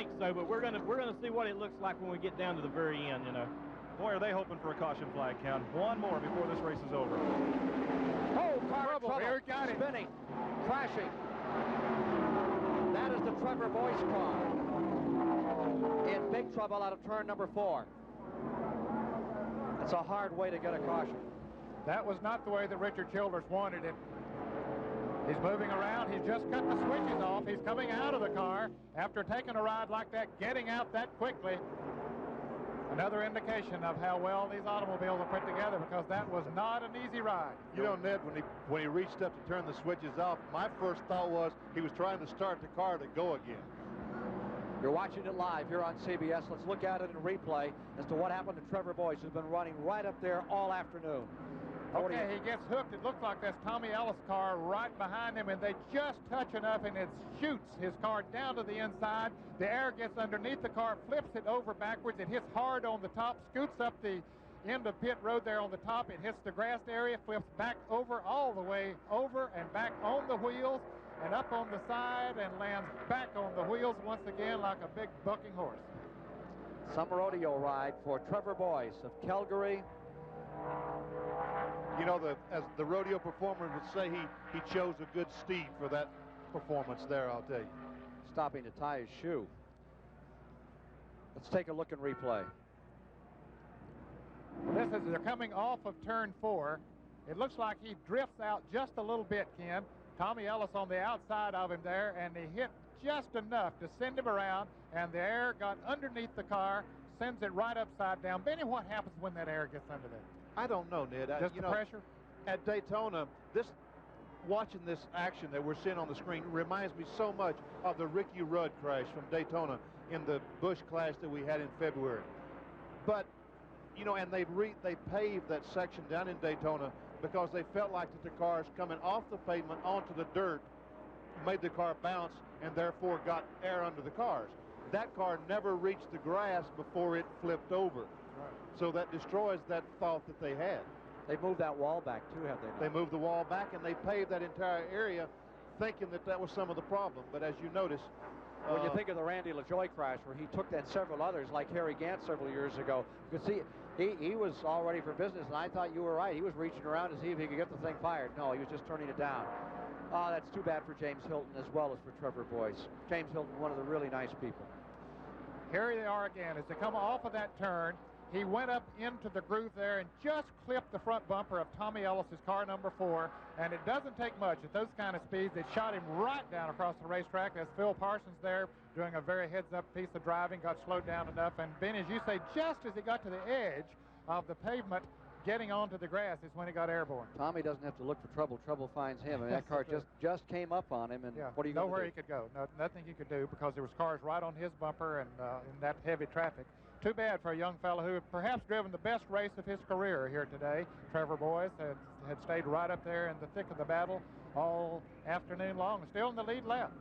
think so, but we're gonna see what it looks like when we get down to the very end, you know. Boy, are they hoping for a caution flag, Ken. One more before this race is over. Oh, car trouble. Here, got it. Spinning, crashing. That is the Trevor Boys car. In big trouble out of turn number 4. It's a hard way to get a caution. That was not the way that Richard Childers wanted it. He's moving around. He's just cut the switches off. He's coming out of the car after taking a ride like that, getting out that quickly. Another indication of how well these automobiles are put together, because that was not an easy ride. You know, Ned, when he reached up to turn the switches off, my first thought was he was trying to start the car to go again. You're watching it live here on CBS. Let's look at it in replay as to what happened to Trevor Boys, who's been running right up there all afternoon. Okay, he gets hooked. It looks like that's Tommy Ellis' car right behind him, and they just touch enough, and it shoots his car down to the inside. The air gets underneath the car, flips it over backwards. It hits hard on the top, scoots up the end of pit road there on the top. It hits the grassed area, flips back over, all the way over and back on the wheels and up on the side, and lands back on the wheels once again like a big bucking horse. Some rodeo ride for Trevor Boys of Calgary. You know, as the rodeo performer would say, he chose a good steed for that performance there, I'll tell you. Stopping to tie his shoe. Let's take a look and replay. They're coming off of turn 4. It looks like he drifts out just a little bit, Ken. Tommy Ellis on the outside of him there, and he hit just enough to send him around, and the air got underneath the car, sends it right upside down. Benny, what happens when that air gets under there? I don't know, Ned. Just the pressure? At Daytona, watching this action that we're seeing on the screen reminds me so much of the Ricky Rudd crash from Daytona in the Busch Clash that we had in February. But, you know, and they paved that section down in Daytona because they felt like that the cars coming off the pavement onto the dirt made the car bounce and therefore got air under the cars. That car never reached the grass before it flipped over. Right. So that destroys that thought that they had. They moved that wall back too, have they not? They moved the wall back, and they paved that entire area thinking that was some of the problem. But as you notice, when you think of the Randy LaJoie crash where he took that several others, like Harry Gant several years ago, you could see he was all ready for business, and I thought you were right. He was reaching around to see if he could get the thing fired. No, he was just turning it down. Oh, that's too bad for James Hilton as well as for Trevor Boys. James Hilton, one of the really nice people. Here they are again as they come off of that turn. He went up into the groove there and just clipped the front bumper of Tommy Ellis's car number 4, and it doesn't take much at those kind of speeds. It shot him right down across the racetrack. There's Phil Parsons there doing a very heads-up piece of driving, got slowed down enough, and Ben, as you say, just as he got to the edge of the pavement, getting onto the grass is when he got airborne. Tommy doesn't have to look for trouble. Trouble finds him. And that car just came up on him. And yeah, what are you going to do? Nowhere he could go. Nothing he could do because there was cars right on his bumper and in that heavy traffic. Too bad for a young fellow who had perhaps driven the best race of his career here today. Trevor Boys had stayed right up there in the thick of the battle all afternoon long, still in the lead lap.